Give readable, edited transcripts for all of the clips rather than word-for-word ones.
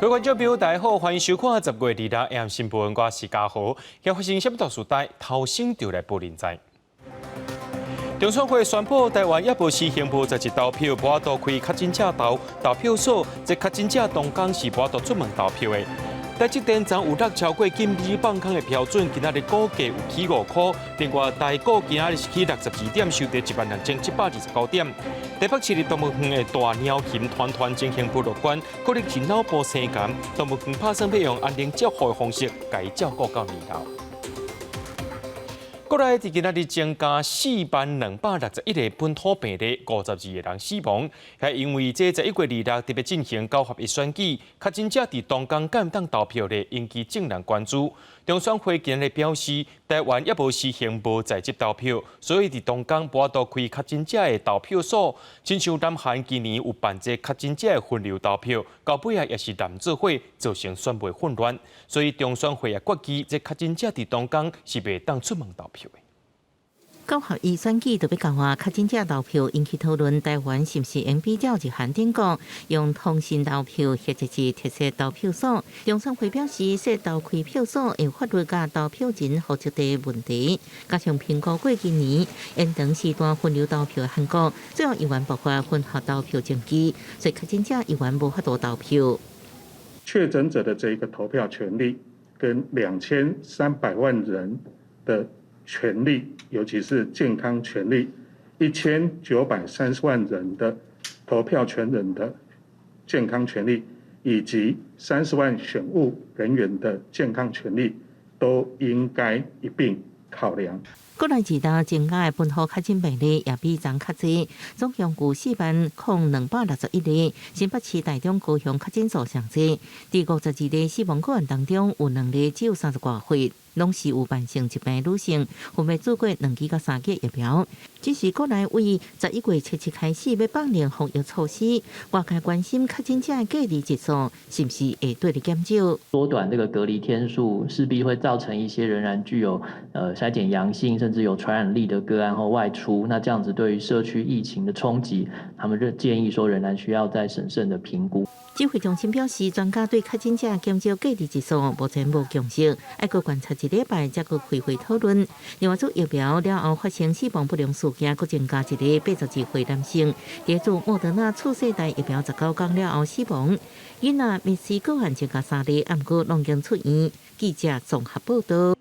各位观众朋友，大家好，欢迎收看10月26日 AM 新闻，我是嘉豪。今发生什么大事代？头先就来报您知。中选会宣布，台湾也无实行无在籍投票，无法度开确诊者投票所，即确诊者同工是无法度出门投票的。台积电昨有落超过禁止放空的标准，今仔日股价有起5块。另外，台股今仔日是起62点，收跌12729点。台北市立动物园的大鸟禽团团进行不乐观，可能是脑部生癌。动物园拍算要用安宁照护的方式，加以照顾到年老。国内伫今仔日增加4,261个本土病例，52个人死亡，也因为这11月26特别进行9合一选举，确诊者伫东港敢当投票的，引起众人关注。中选会今日表示，台湾也无实行无在籍投票，所以伫东港无法度开确诊者的投票所。亲像南韩今年有办这确诊者的分流投票，到尾也是南做伙，造成选委混乱。所以中选会也决议，这确诊者伫东港是袂当出门投票的。9合一选举特别讲话，确诊者投票引起讨论。台湾是不是应比照日韩顶讲，用通讯投票或者是特色投票所？中选会表示，说投开票所会法律甲投票人复杂的问题，加上评估过今年延长时段分流投票的限国，最后依然爆发混合投票证据，所以确诊者依然无法度投票。确诊者的这一个投票权利，跟2300万人的权利，尤其是健康权利，1930万人的投票权人的健康权利，以及30万选务人员的健康权利，都应该一并考量。国内2大增加的本土确诊病例也比昨较济，总共有4,261例。新北市、台中、高雄确诊数上济。第52例死亡个案当中，有2例只有30多岁，拢是有慢性疾病女性，分别做过2剂到3剂疫苗。只是国内为11月7日开始要放零防疫措施，外界关心确诊者的隔离日数是不是会对你减少？缩短这个隔离天数，势必会造成一些仍然具有筛检阳性甚至有传染力的个案后外出，那这样子对于社区疫情的冲击，他们建议说仍然需要再审慎的评估。指挥中心表示，专家对确诊者减少隔离日数目前无共识，要搁观察1礼拜才搁开会讨论。另外，做疫苗了后发生死亡不良事件，搁增加1例82岁男性，第做莫德纳次世代疫苗19天了后死亡。囡仔密斯个案增加3例，不过拢经出院。记者综合报道。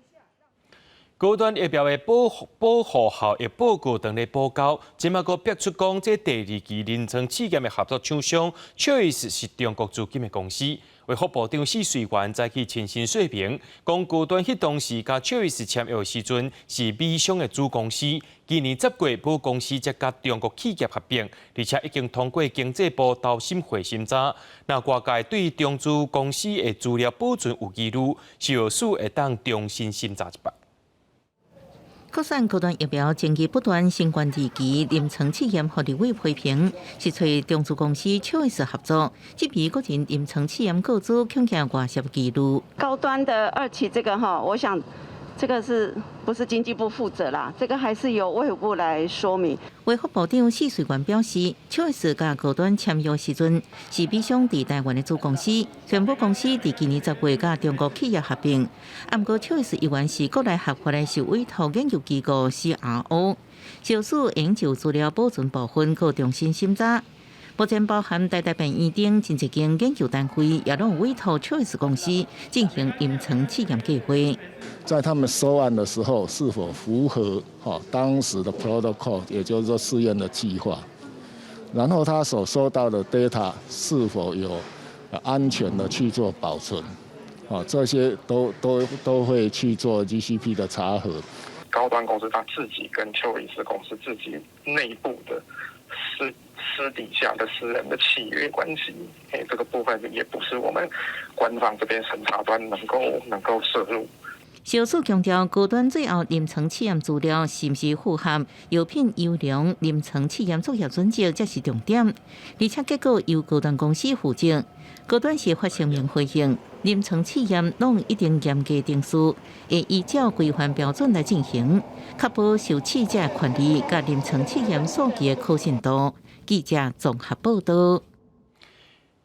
高端疫苗的保护效益报告等咧报告，即马阁逼出讲，这第2期临床试验的合作厂商 Choice 是中国资金的公司。卫福部长史瑞元再去亲身说明，讲高端迄当时甲 Choice 签约时阵是美商的子公司，今年10月母公司才甲中国企业合并，而且已经通过经济部投审会审查。那外界对中资公司的资料保存有疑虑，是许会当重新审查一摆。国产高端疫苗争议不断，新冠2期临床试验互立委批评，是找中资公司Choice合作，这批个人临床试验个资恐惊外泄记录。高端的2期这个我想这个是不是经济部负责啦？这个还是由卫福部来说明。卫福部长史瑞元表示，Choice 甲高端签约时阵是美商伫台湾的子公司，全部公司伫今年10月甲中国企业合并。不过 Choice 依然是国内合法的受委托研究机构 CRO， 小数研究资料保存部分可重新审查。目前包含台大病院等真一间研究单位，也拢有委托 Choice 公司进行临床试验计划。在他们收案的时候，是否符合当时的 protocol， 也就是说试验的计划？然后他所收到的 data 是否有安全的去做保存？这些都会去做 GCP 的查核。高端公司他自己跟Choice公司自己内部的私底下的私人的契约关系，这个部分也不是我们官方这边审查端能够涉入。小数强调，高端最后临床试验资料是不是符合药品优良临床试验作业准则，才是重点。而且结果由高端公司负责。高端是发声明回应，临床试验拢一定严格定序，会依照规范标准来进行，确保受试者的权利甲临床试验数据的可信度。记者综合报道。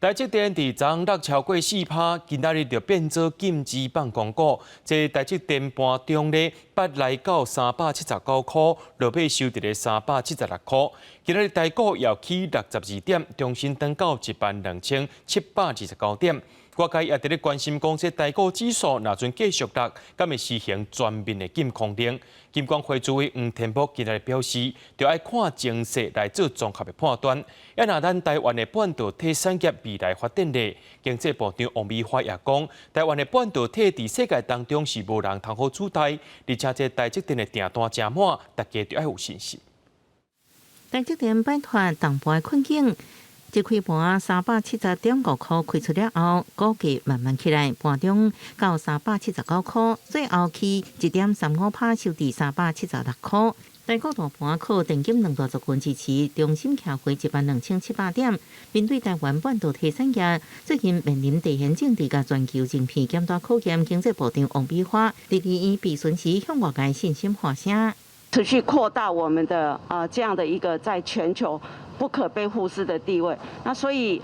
台积电伫昨落超过4%，今仔日就变做禁止放公股。这台积电盘中咧8来到379块，落尾收伫咧376块。今仔日台股又起62点，重新登到12729点。外界也伫咧关心讲，这台股指数若准继续落，敢会实行全面的禁空令？金管会主委黄天博今日表示，就要看情势来做综合的判断。也若咱台湾的半导体产业未来发展咧，经济部长王美花也讲，台湾的半导体伫世界当中是无人通好取代，而且这台积电的订单真满，大家就要有信心。台积电摆脱淡薄的困境。一开盘370.5块开出了后，股价慢慢起来，盘中到379块，最后起1.35%收伫376块。台股大盘靠电金2大族群支持，重新徛回12700点。面对台湾半导体产业最近面临地缘政治甲全球晶片检查考验，经济部长王美花伫伊闭巡时向外界信心发声，持续扩大我们的这样的一个在全球不可被忽视的地位。那所以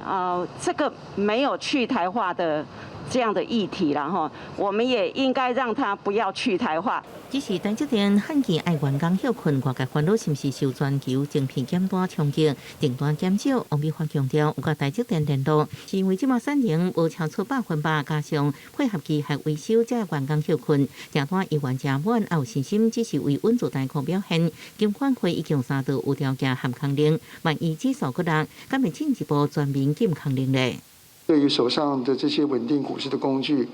这个没有去台化的这样的议题啦哈，我们也应该让它不要去台化。只是台积电罕见爱员工休困，外界烦恼是毋是受全球晶片检单冲击，订单减少。王美花强调，有甲台积电联络，是因为即马产能无超出100%，加上配合机械维修，才员工休困，订单意愿真满，也有信心，只是为稳住大股表现。金管会已经3度有条件限空令，万一指数搁落，敢会进一步全面禁空令咧？对于手上的这些稳定股市的工具，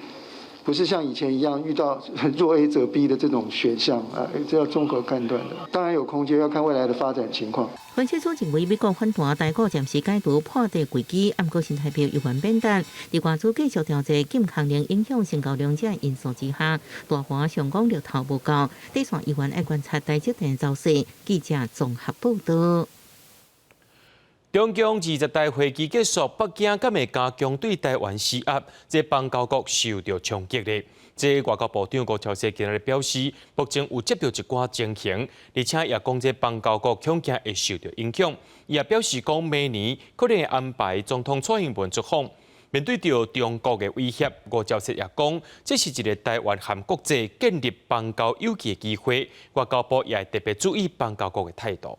不是像以前一样遇到若 A 则 B 的这种选项这要综合判断的。当然有空间，要看未来的发展情况。分析师认为，美国反弹台股暂时解除破底危机，不过新台币有缘变淡。伫外资继续调节禁空令影响成交量这因素之下，大盘上攻力头无够，第三议员爱观察台积电走势。记者综合报道。中共20大会期结束，北京敢会加强对台湾施压？这邦交国受到冲击咧。这外交部长吴钊燮今日表示，目前有接到一寡情形，而且也讲这邦交国恐惊会受到影响。伊也表示讲，明年可能会安排总统蔡英文出访。面对着中国的威胁，吴钊燮也讲，这是一个台湾和国际建立邦交友谊的机会。外交部也特别注意邦交国的态度。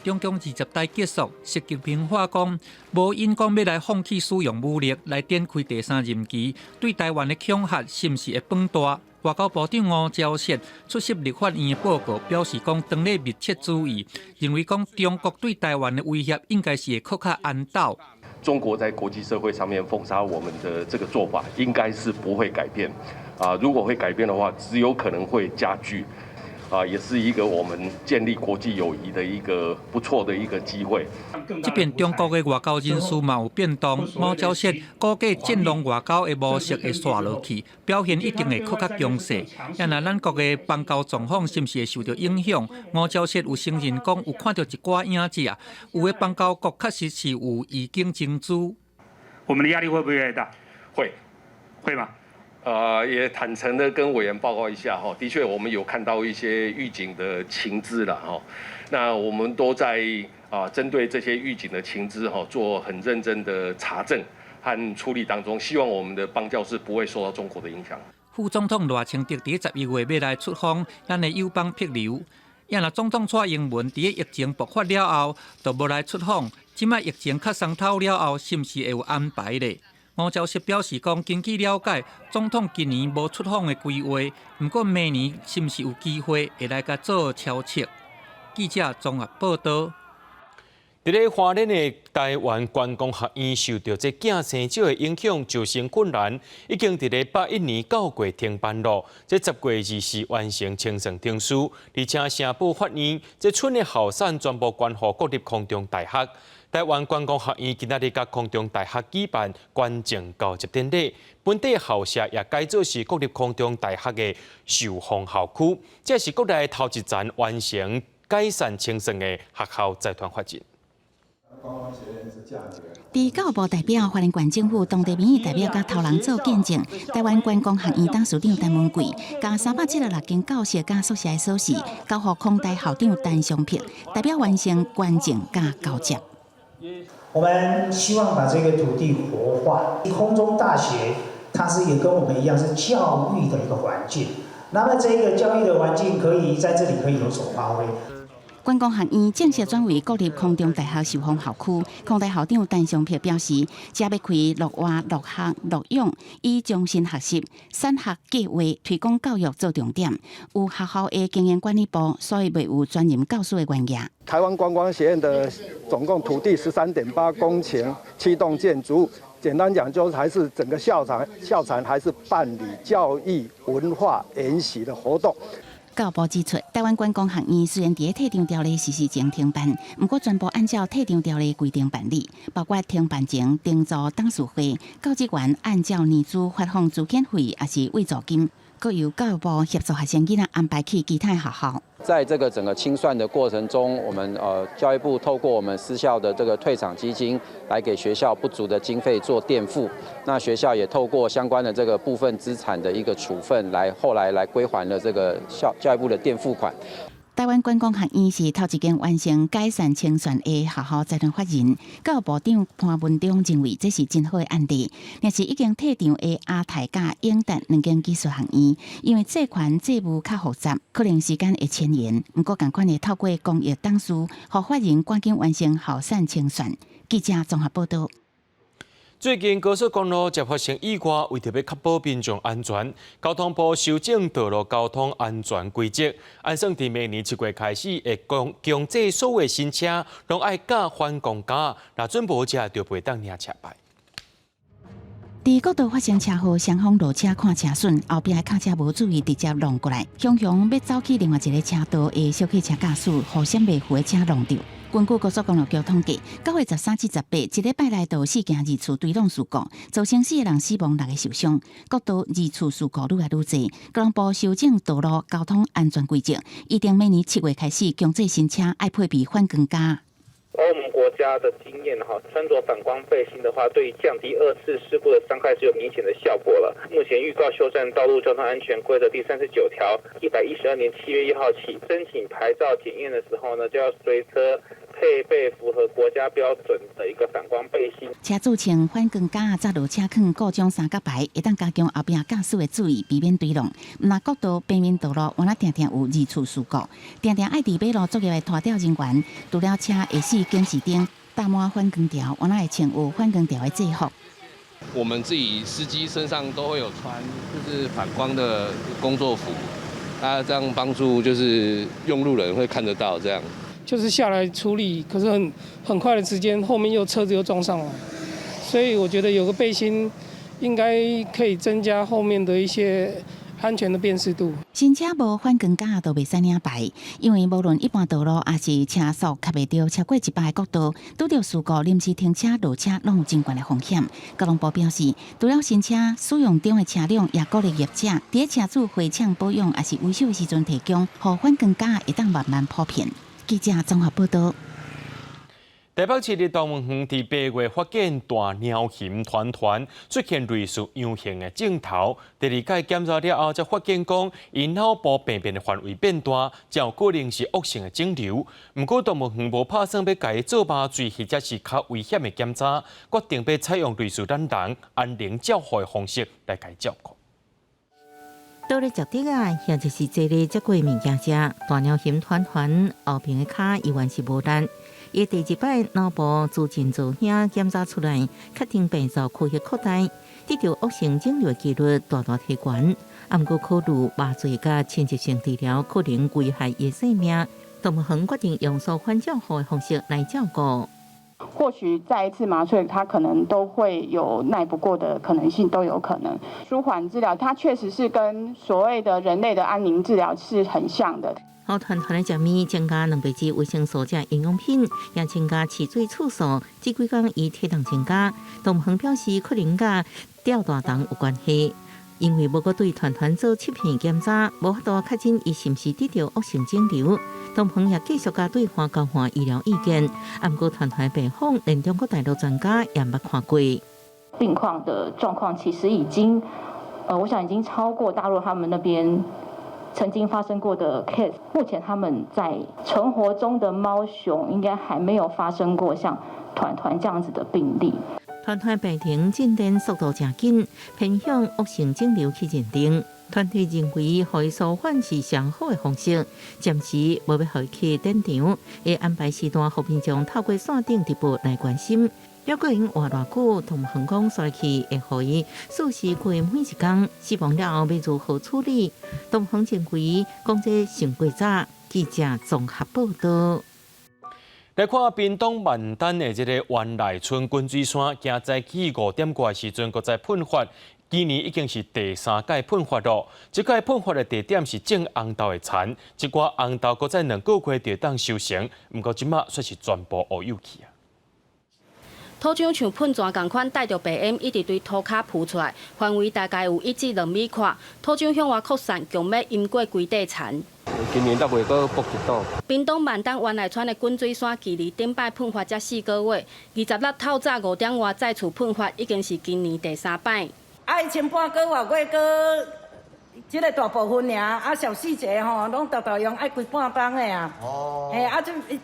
中共20大结束，习近平话讲，无因讲要来放弃使用武力来展开第三任期，对台湾的恐吓是毋是会放大？外交部长吴钊燮出席立法院的报告，表示讲，当咧密切注意，认为讲中国对台湾的威胁应该是会更加安导。中国在国际社会上面封杀我们的这个做法，应该是不会改变。如果会改变的话，只有可能会加剧。也是一个我们建立国际友谊的一个不错的一个机会。这边中国的外交人士嘛有变动，吴钊燮估计战狼外交的模式会刷落去，表现一定会更加强势。也那咱国的邦交状况是不是会受到影响？吴钊燮有承认讲有看到一寡影子有的邦交国确实是有已经征租。我们的压力会不会越来越大？会吗？也坦诚的跟委员报告一下哈，的确我们有看到一些预警的情资了哈，那我们都在针对这些预警的情资哈做很认真的查证和处理当中，希望我们的邦交是不会受到中国的影响。副总统赖清德伫11月要来出访咱的友邦帛琉，也若总统蔡英文伫疫情爆发了后，就无来出访，即摆疫情较松透了后，是毋是会有安排咧？吴钊燮表示讲，根据了解，总统今年无出访的规划，不过明年是毋是有机会会来甲做敲测？记者综合报道。伫咧花莲的台湾观光学院受到这囝生少的影响，就生困难，已经伫咧81年9月停办咯。这10月24完成清算证书，而且城府法院这村的后产全部捐予国立空中大学。台湾观光学院今仔日甲空中大学举办捐赠交接典礼，本地校舍也改造是国立空中大学的受访校区，这是国内头一站完成改善清算的学校财团发展。伫教育部代表、花莲县政府、当地民意代表甲头人做见证，台湾观光学院董事长陈文贵甲376间教室甲宿舍的锁匙，交予空大校长陈尚平，代表完成捐赠甲交接。我们希望把这个土地活化。空中大学它也跟我们一样是教育的一个环境，那么这个教育的环境可以在这里可以有所发挥。观光学院正式转为国立空中大学受访校区，空大校长陈尚平表示，将要开陆活、陆学、陆泳，以终身学习、产学计划推广教育做重点。有学校的经营管理部，所以未有专任教师的原业。台湾观光学院的总共土地13.8公顷，7栋建筑物。简单讲，就是还是整个校产还是办理教育文化研习的活动。教育部指出，台湾观光学院虽然伫退场条例实施前停办，不过全部按照退场条例规定办理，包括停办前订座董事会、教职员按照年资发放资遣费，也是慰助金，各由教育部协助学生囡仔安排去其他学校。在这个整个清算的过程中，我们教育部透过我们私校的这个退场基金，来给学校不足的经费做垫付。那学校也透过相关的这个部分资产的一个处分，后来归还了这个教育部的垫付款。台湾观光学院是头一间完成改善清算的学校财团法人，教育部长潘文忠认为这是真好的案例。也是已经退场的阿泰甲永达两间技术学院，因为借款债务较复杂，可能时间会牵延。不过，同款的透过公益董事，让法人赶紧完成后善清算。记者综合报道。最近高速公路接发生意外，为着要确保民众安全，交通部修正道路交通安全规则，按算伫明年7月开始，会强制所有新车拢爱架反光架，若准无车就袂当领车牌。伫国道发生车祸，双方落车看车损，后壁的卡车无注意，直接撞过来，雄雄要走去另外一个车道的小客车驾驶，互相袂符的车撞到。根据高速公路局统计，9月13至18，一礼拜内有4件二次追撞事故，造成4个人死亡，6个受伤。国道二次事故愈来愈侪，交通部修正道路交通安全规则，预定明年7月开始强制新车爱配备反光架。而我们国家的经验穿着反光背心的话，对于降低2次事故的伤害是有明显的效果了。目前预告修正道路交通安全规则第39条，112年7月1号起，申请牌照检验的时候呢，就要随车配备符合国家标准的一个反光背心。车主穿反光架扎入车坑各种三角牌，会当加强后边驾驶的注意，避免追撞。那国道平面道路，原来常常有二次事故，常常爱伫马路作业的拖吊人员，除了车会死警示灯打满反光条，原来会穿有反光条的制服。我们自己司机身上都会有穿，就是反光的工作服，这样帮助就是用路人会看得到这样。就是下来处理，可是很快的时间，后面车子又撞上来，所以我觉得有个背心应该可以增加后面的一些安全的辨识度。新车无反光架都袂使领牌，因为无论一般道路还是车速卡袂到超过100的国道，拄到事故临时停车落车，拢有真悬的风险。交通部表示，除了新车使用中的车辆，也鼓励业者伫车主回厂保养还是维修的时阵提供，互反光架会当慢慢普遍。记者综合报道。台北市立动物园伫8月发现大鸟形团团出现类似羊形的镜头。第2届检查了后，才发现讲，因脑部病变的范围变大，才有可能是恶性的肿瘤。不过动物园无打算要甲伊做麻醉或者是较危险的检查，决定要采用类似咱人安宁照护的方式来甲伊照顾。倒咧脚底啊，或者是坐咧接过物件食，大鸟形团团后边的脚依然是无力。伊第2摆脑部自尽造影检查出来，确定病灶区域扩大，得到恶性肿瘤的几率大大提悬。毋过考虑麻醉甲侵袭性治疗可能危害伊生命，动物园决定用舒缓照护的方式来照顾。或许再一次麻醉，它可能都会有耐不过的可能性，都有可能。舒缓治疗，它确实是跟所谓的人类的安宁治疗是很像的。好团团的食物增加蛋白质、维生素这营养品，也增加饲水次数。这几天伊体重增加，动物园表示可能甲吊大肠有关系。因为无过对团团做切片检查，无法度确诊伊是毋是得到恶性肿瘤。动物园也继续甲对方交换医疗意见。不过团团病房连中国大陆专家也捌看过。病况的状况其实已经，我想已经超过大陆他们那边曾经发生过的 case， 目前他们在存活中的猫熊应该还没有发生过像团团这样子的病例。团团病情进展速度正紧，偏向恶性肿瘤去认定。团队认为，互伊疏缓是上好的方式，暂时无要互伊去展场，会安排时段，互民众透过线顶直播来关心。了解因活偌久，同航空衰去会互伊数时过每一天，死亡了后要如何处理？东方认为，讲这成过早。记者综合报道。来看屏东万丹的这个湾内村滚水山，今早起5点过的时阵，搁在喷发。今年已经是第3届喷发了，这届喷发的地点是种红豆的田，这寡红豆搁在2个月就当收成，不过即马却是全部乌有去啊。土壤像喷泉共款，带着白烟一直对土骹浮出来，范围大概有1至2米宽。土壤向外扩散，强要淹过规地田。今年才袂阁补一道。屏东万丹湾内村的滚水山，距离顶摆喷发才4个月，26透早5点外再次喷发，已经是今年第3摆。前半个月个，即个大部分尔，小细节吼，拢常常用规半冬的啊。哦。嘿，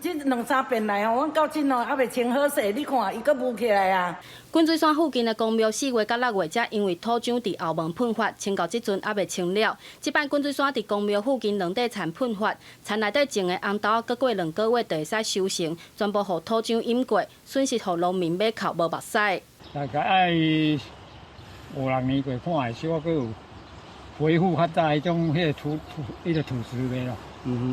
这2-3遍来吼，阮到今哦还袂清好势，你看伊阁雾起来啊。滚水山附近的公庙4月到6月才因为土壤伫后门喷发，清到即阵还袂清了。即摆滚水山伫公庙附近2块田喷发，田内底种的红豆搁过2个月就会使收成，全部互土壤淹过，损失互农民买靠无目屎。大概爱5-6年过看的，小可有恢复较早迄种迄个土石的咯。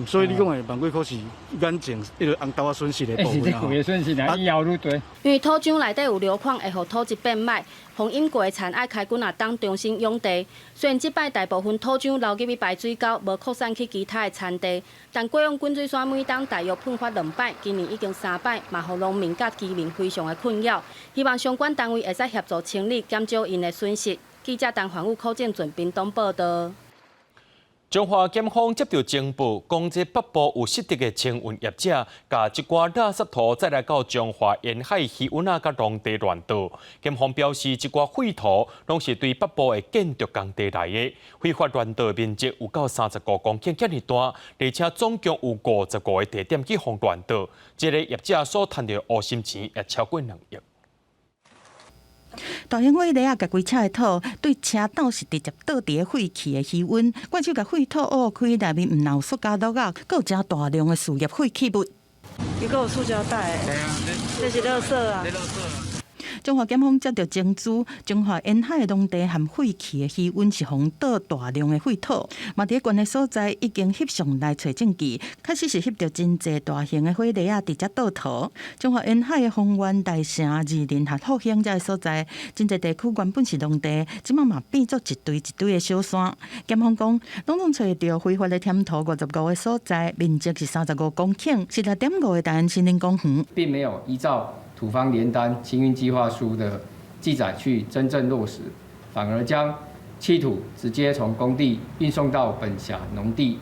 所以你讲的万几块是眼前迄个红豆啊损失的部分啊。是损失啊，以后愈多。因为土壤内底有硫矿，会互土质变歹，防淹过的田爱开几啊冬重新养地。虽然即摆大部分土壤流入去排水沟，无扩散去其他的田地，但过往滚水山每冬大约喷发2摆，今年已经3摆，嘛互农民甲居民非常的困扰。希望相关单位会使协助清理，减少因的损失。记者陈环宇、柯建准屏东报道。中华检方接到情报，讲这北部有实质的清运业者，甲一寡垃圾土再来到中华沿海渔湾啊，甲农地乱倒。检方表示，这寡废土拢是对北部的建筑工地来的，非法乱倒面积有到35公顷这么大，而且总共有55个地点去互乱倒。这个业者所赚到乌心钱也超过2亿。大型火雷啊，甲规车的土对车斗是直接倒伫废弃的渔湾，怪手甲废土挖开，内面毋有塑胶袋啊，佫有真大量的事业废弃物。伊佫有塑胶袋，这是垃圾啊。中华检方接到情资，中华沿海的农地含废弃的渔湾是防倒大量的废土，嘛伫关的所在已经翕相来找证据，确实是翕到真侪大型的火雷啊，直接倒土。中华沿海的丰原、大城、二林和福兴这个所在，真侪地区原本是农地，即马嘛变作一堆一堆的小山。检方讲，拢总找到非法的填土55个所在，面积是35公顷，16.5个大安森林公园，并没有依照土方联单清运计划书的记载去真正落实，反而将弃土直接从工地运送到本辖农地。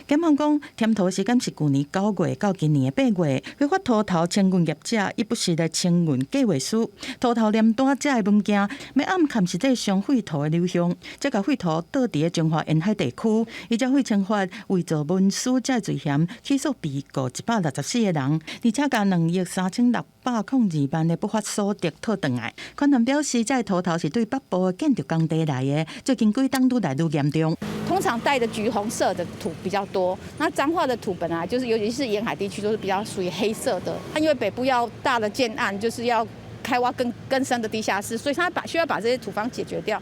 检方讲，填土时间是去年9月到今年8月，非法土头清运业者亦不是的清运计划书，土头连单这的物件，要暗砍实际上废土的流向，这个废土倒伫中华沿海地区，依照废清法伪造文书这罪嫌，起诉被告164个人，而且将2亿3602万的不法所得讨回来。官员表示，这土头是对北部的建筑工地来的，最近几档愈来愈严重。通常带的橘红色的土比较多，那彰化的土本来就是，尤其是沿海地区都是比较属于黑色的。因为北部要大的建案，就是要开挖更深的地下室，所以他需要把这些土方解决掉。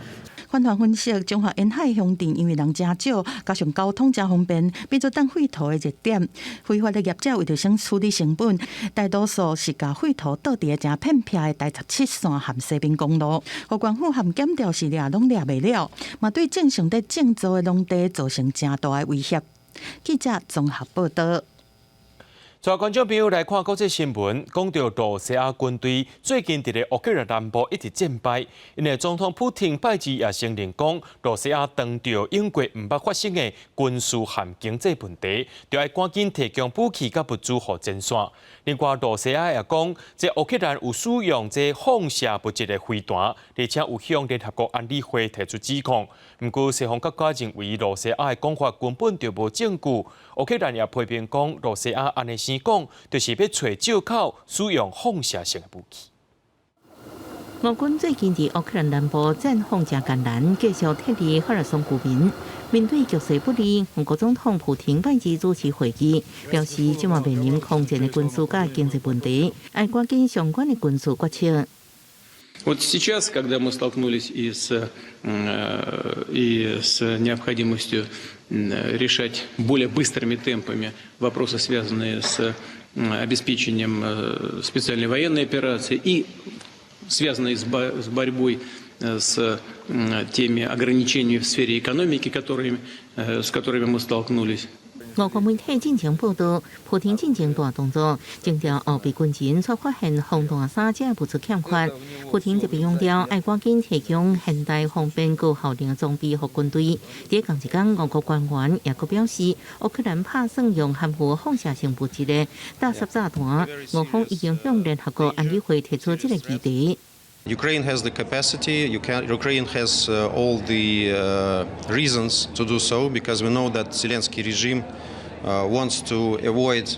官团分析，中华沿海乡镇因为人真少，加上交通真方便，变做当废土的热点。非法的业者为着省处理成本，大多数是把废土倒伫真偏僻的台17线和西滨公路，互官府含检调是掠拢掠袂了，嘛对正常在建造的农地造成真大的威胁。记者综合报道。带观众朋友来看国际新闻，讲到罗西亚军队最近伫个乌克兰南部一直战败，因为总统普廷拜二也承认讲，罗西亚当着英国唔捌发生的军事和经济问题，就要赶紧提供武器甲物资予前线。另外，罗西亚也讲，这乌克兰有使用这放射物质的飞弹，而且有向联合国安理会提出指控。不过，西方国家认为罗西亚的讲法根本就无证据。乌克兰也批评讲，罗西亚安尼生讲，就是要找借口使用放射性的武器。俄军最近伫乌克兰南部战况真艰难，继续撤离赫尔松居民。面对局势不利，俄国总统普廷拜二主持会议，表示即马面临空前的军事甲经济问题，要赶紧相关的军事决策。Вот сейчас, когда мы столкнулись и с необходимостью решать более быстрыми темпами вопросы, связанные с обеспечением специальной военной операции и связанные с борьбой с теми ограничениями в сфере экономики, с которыми мы столкнулись. 俄国媒体进行报道，普廷进行大动作，强调后备军人所发现防弹衫这物资欠缺。普廷特别强调，要赶紧提供现代方便高效能的装备给军队。在同一天，俄国官员也佫表示，乌克兰拍算用含有放射性物质的大杀炸弹，俄方已经向联合国安理会提出这个议题。Ukraine has the capacity, Ukraine has all the reasons to do so, because we know that Zelensky regime wants to avoid,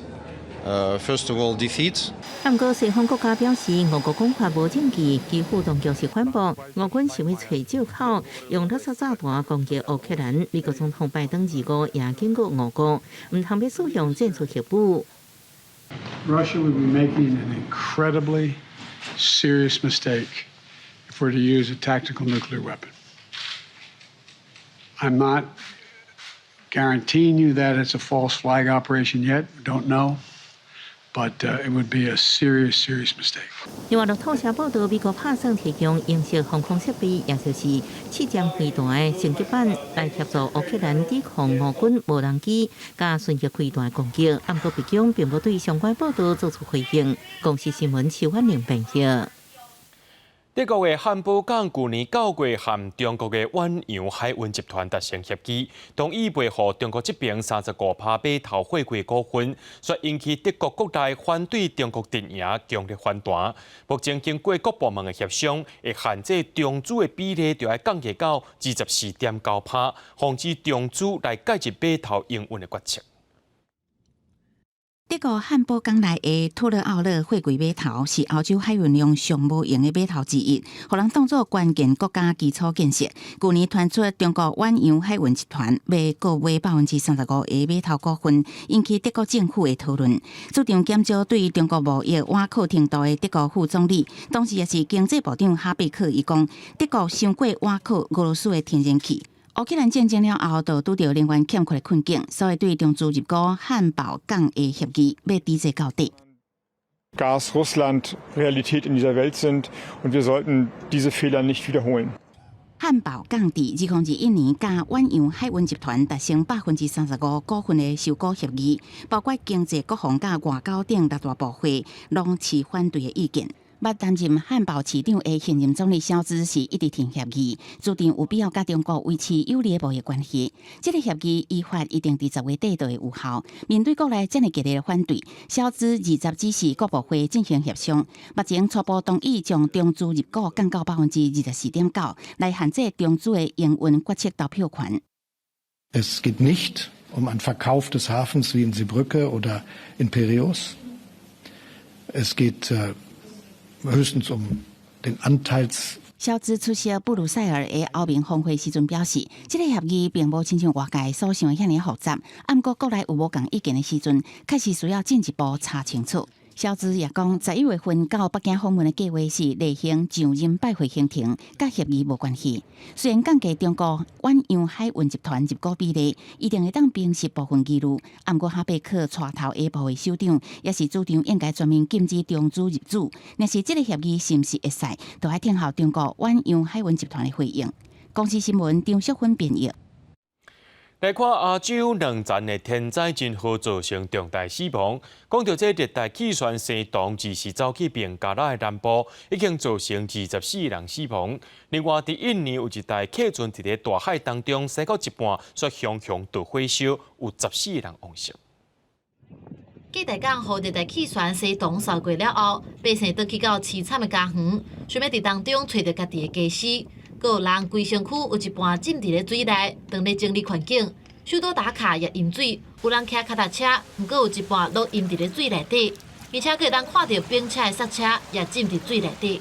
first of all, defeat. 不过，西方国家表示，俄国讲法无证据，基辅当局是反驳，俄军想要找借口，用特色炸弹攻击乌克兰。美国总统拜登25也警告俄国，唔通要使用战术核武。Russia would be making an incredibly serious mistake if we're to use a tactical nuclear weapon. I'm not guaranteeing you that it's a false flag operation yet. We don't know. But it would be a serious, serious mistake. 另外，路透社报道，美国拍算提供英式防空设备，也就是刺针飞弹的升级版，来协助乌克兰抵抗俄军无人机加巡弋飞弹攻击。不过，北京并无对相关报道作出回应。公司新闻邱婉玲报道。德国的汉堡港去年9月和中国的远洋海运集团达成协议，同意卖予中国这边35%码头货柜股份，却引起德国国内反对中国阵营强烈反弹。目前经过各部门的协商，会限制中资的比例就要降低到24.9%，防止中资来介入码头营运的决策。德国汉堡港内的托勒奥勒货柜码头是欧洲海运量上无用的码头之一，互人当作关键国家基础建设。去年传出中国远洋海运集团要购买35%的码头股份，引起德国政府的讨论。主张减少对中国贸易瓦扣程度的德国副总理，当时也是经济部长哈贝克，伊讲德国伤过瓦扣俄罗斯的天然气。乌克兰战争了后，就拄到能源欠缺的困境，所以对中资入股汉堡港的协议要抵制到底。Gas Russland Realität in dieser Welt sind und wir sollten diese Fehler nicht wiederholen. 汉堡港伫2021年甲远洋海运集团达成35%股份的收购协议，包括经济、国防甲外交等六大部会拢持反对的意见。捌担任汉堡市长的现任总理肖兹是一直停协议，注定有必要甲中国维持有利的贸易关系。这个协议依法一定伫10月底就会有效。面对国内这么激烈的反对，肖兹20指示各部会进行协商，目前初步同意将中资入股降到24.9%，来限制中资的营运决策投票权。Es geht nicht einen Verkauf des Hafens wie in Zeebrugge oder in Piraeus. Es geht höchstens den Anteils。肖兹出席布鲁塞尔的欧盟峰会时阵表示，这个协议并无亲像外界所想的遐尼复杂，不过国内有无共意见的时阵，确实需要进一步查清楚。肖兹也讲，11月份到北京访问的计划是例行上任拜会行程，甲协议无关系。虽然降低中国远洋海运集团入股比例，一定会当平息部分记录。不过哈贝克带头下部的首长也是主张应该全面禁止中资入主。若是这个协议是毋是会使，就要听候中国远洋海运集团的回应。公司新闻张淑芬编译。来看亚洲两站的天灾真好造成重大死亡。讲到这热带气旋西东自是走去孟加拉的南部，已经造成24人死亡。另外，伫印尼有一台客船伫咧大海当中驶到一半，却熊熊着火烧，有14人亡伤。记大港和热带气旋西东扫过了后，百姓倒去到凄惨的家园，想要伫当中找到家己的家私。阁有人规身躯有一半浸伫咧水内，当咧整理环境。首都打卡也淹水，有人骑脚踏车，毋过有一半落淹伫咧水内底，而且可以当看到冰车的刹车也浸伫水内底。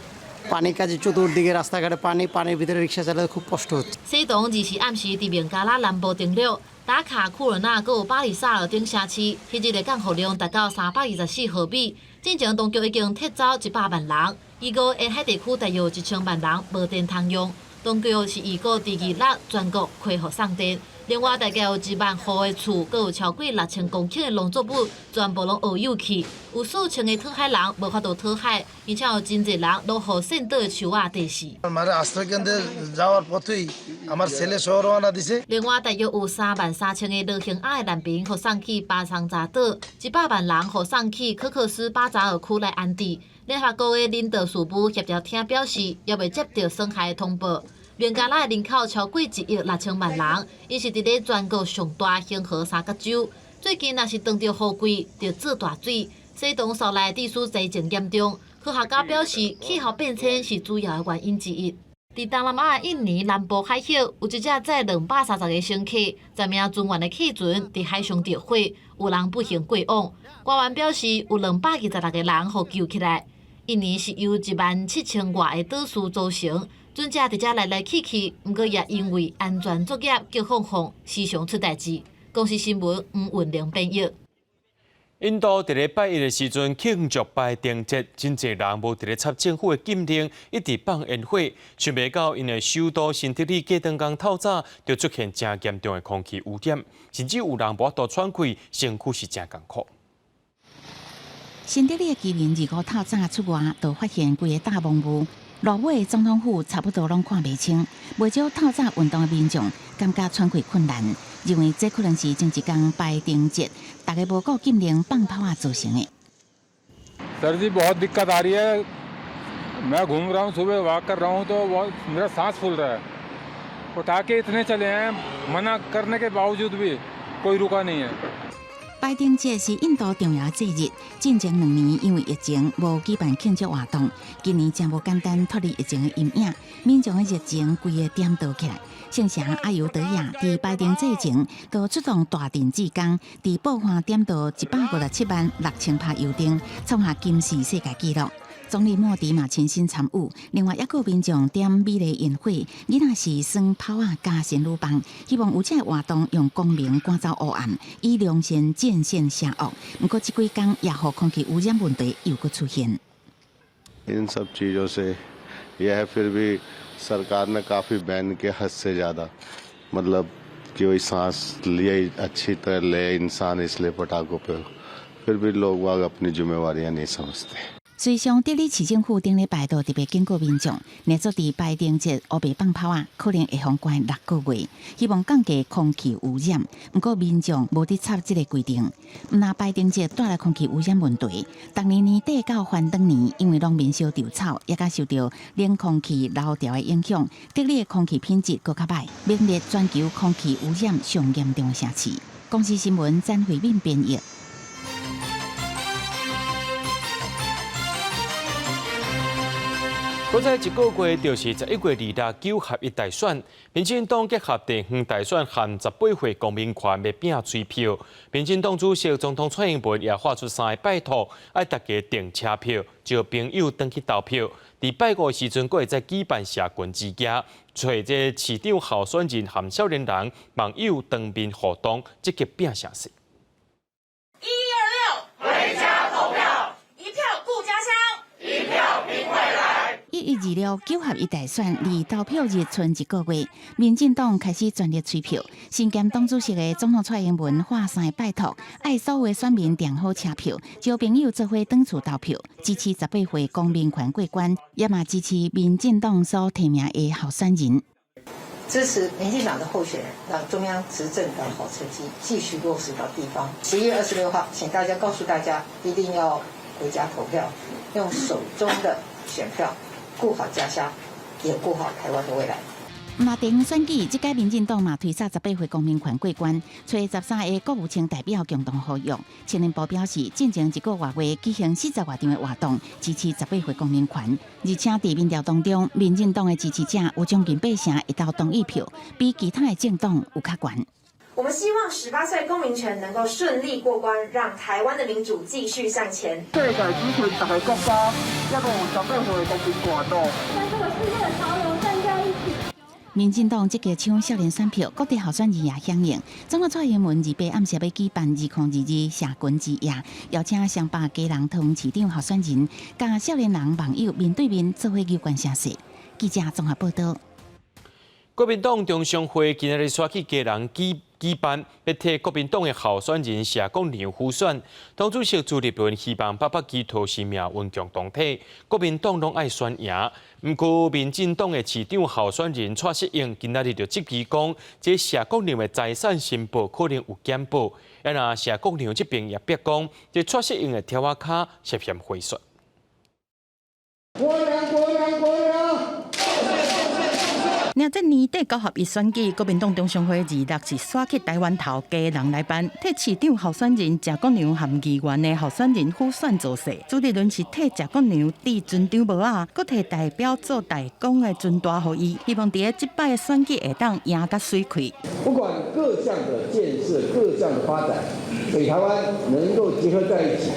পানির কাছে চতুর্দিকে রাস্তাঘাটে পানির ভিতরে রিক্সা চালাতে খুব কষ্ট হচ্ছে।西东24暗时伫孟加拉南部登陆，打卡库伦纳阁有巴里萨尔等城市，迄日的降雨量达到324毫米。进前当局已经撤走100万人，预估沿海地区大约1000万人无电通用。当局是预估第2日全国恢复送电。另外，大概有1万户的厝，阁有超过6000公顷的农作物，全部拢沤有去。有数千个讨海人无法度讨海，而且有真侪人落雨渗倒的树啊地死。另外，大约有33000个落行矮的难民，互送去巴桑查岛；100万人互送去科克斯巴扎尔区来安置。联合国的人道事务协调厅表示，也未接到损害的通报。孟加拉的人口超过1亿6000万人，伊是伫咧全国上大恒河三角洲。最近若是当着雨季，就做大水。西东受内地区灾情严重，科学家表示，气候变迁是主要的原因之一。伫东南亚印尼南部海峡，有一只载230个乘客、10名船员的客船伫海上着火，有人不幸过往。官员表示，有226个人获救起来。印尼是由17000外的岛屿组成。船只伫遮来去，毋过也因为安全作业叫放，时常出代志。公司新闻吴文玲编译。印度伫咧拜一的时阵庆祝拜登节，真侪人无伫咧插政府的禁令，一直放烟火。想袂到因的首都新德里过灯光透早就出现真严重的空气污染，甚至有人无法度喘气，身躯是真艰苦。新德里的居民2号透早出外，就发现规个大蒙雾。路尾总统府差不多拢看袂清，不少透早运动的民众感觉喘气困难，认为这可能是前一天拜登节大家无顾禁令放炮啊造成的。सर जी बहुत दिक्कत आ रही है। मैं घूम रहा हूँ, सुबह वॉक कर रहा हूँ तो मेरा सांस फूल रहा है। पटाखे इतने चले हैं, मना करने के बावजूद भी कोई रुका नहीं है। 拜登节是印度重要节日，进前2年因为疫情无举办庆祝活动，今年真无简单脱离疫情的阴影，民众的热情规个点倒起来。圣城阿尤德亚伫拜登节前，就出动大阵志工，伫爆发点到157万6000帕油灯，创下金氏世界纪录。总理莫迪嘛亲身参与，另外还有民众点美丽烟火，囡仔是耍炮啊加仙女棒，希望有这活动用光明赶走黑暗，以良善战胜邪恶。不过这几天也和空气污染问题又搁出现。इन सब चीज़ों से यह है फिर भी सरकार ने काफ़ी बैन के हद से ज़्यादा मतलब कि वही सांस लिए अच्छी तरह ले इंसान इसलिए पटाखों पे फिर भी लोग वाग अपनी जिम्मेवारियां नहीं समझते। 随上德里市政府顶礼拜就特别警告民众，若做伫拜登节黑白放炮啊，可能会封关6个月，希望降低空气污染。不过民众无伫插这个规定，毋那拜登节带来空气污染问题。逐年年底到翻转年，因为农民烧稻草，也甲受到冷空气流调的影响，德里的空气品质搁较歹，名列全球空气污染上严重的城市。公司新闻詹慧敏编译。搁在1个月，就是11月26合一大选，民进党结合地方大选和18岁公民权要拼催票。民进党主席总统蔡英文也发出3个拜托，爱大家订车票，招朋友登去投票。伫拜5时阵，佫会再举办社群之家，找这市长候选人和少年人网友当面互动，积极拼城市。126回家投票，一票顾家乡，一票拼未来。1126合一大选离投票日剩1个月，民进党开始全力催票。身兼党主席的总统蔡英文发3个拜托，爱所有选民订好车票，招朋友做伙登厝投票，支持18岁公民权过关，也嘛支持民进党所提名的候选人。支持民进党的候选人，让中央执政的好成绩继续落实到地方。11月26号，请大家告诉大家，一定要回家投票，用手中的选票顾好家乡，也顾好台湾的未来。马丁选举，这届民进党嘛推出18岁公民权过关，找13个国务卿代表共同呼吁。青年部表示，进前1个月会举行40外场的活动，支持18岁公民权。而且在民调当中，民进党的支持者有将近8成一投同意票，比其他的政党有较悬。我们希望18岁公民权能够顺利过关，让台湾的民主继续向前。世界主权大个国家，一个有18岁公民权咯。跟这个世界的潮流站在一起。民进党积极抢少年选票，各地候选人也响应。总统蔡英文28暗时要举办2022社群之夜，邀请上百家人同市长候选人、甲少年人网友面对面做伙有关城市。记者综合报道。国民党中常会今日选举家人举办，要替国民党的候选人谢国良辅选。党主席朱立伦希望800支投性命稳强同体，国民党拢爱选赢。不过，民进党的市长候选人蔡适应今日就质疑讲，这谢国良的财产申报可能有减报。那谢国良这边也逼讲，这蔡适应的条仔卡涉嫌贿选。那这年底9合1选举，国民党中常会26是选去台湾头家人来办，替市长候选人谢国良和议员的候选人辅选造势。朱立伦是替谢国良递尊长帽啊，搁替代表做代工的尊大予伊，希望伫这摆的选举会当赢甲水开。不管各项的建设、各项的发展，北台湾能够结合在一起，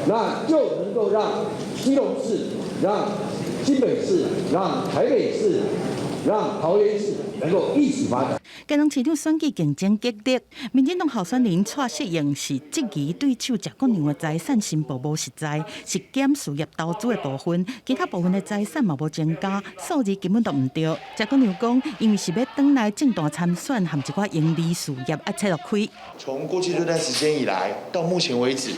那就能够让基隆市、让新北市、让台北市。让桃园市能够一起发展。基隆市长选举竞争激烈，民进党候选人蔡适应是质疑对手谢国良的财产申报无实在，是减事业投资的部分，其他部分的财产嘛无增加，数字根本都唔对。谢国良讲，因为是要转来政党参选，含一寡盈利事业要切落开。从过去这段时间以来到目前为止，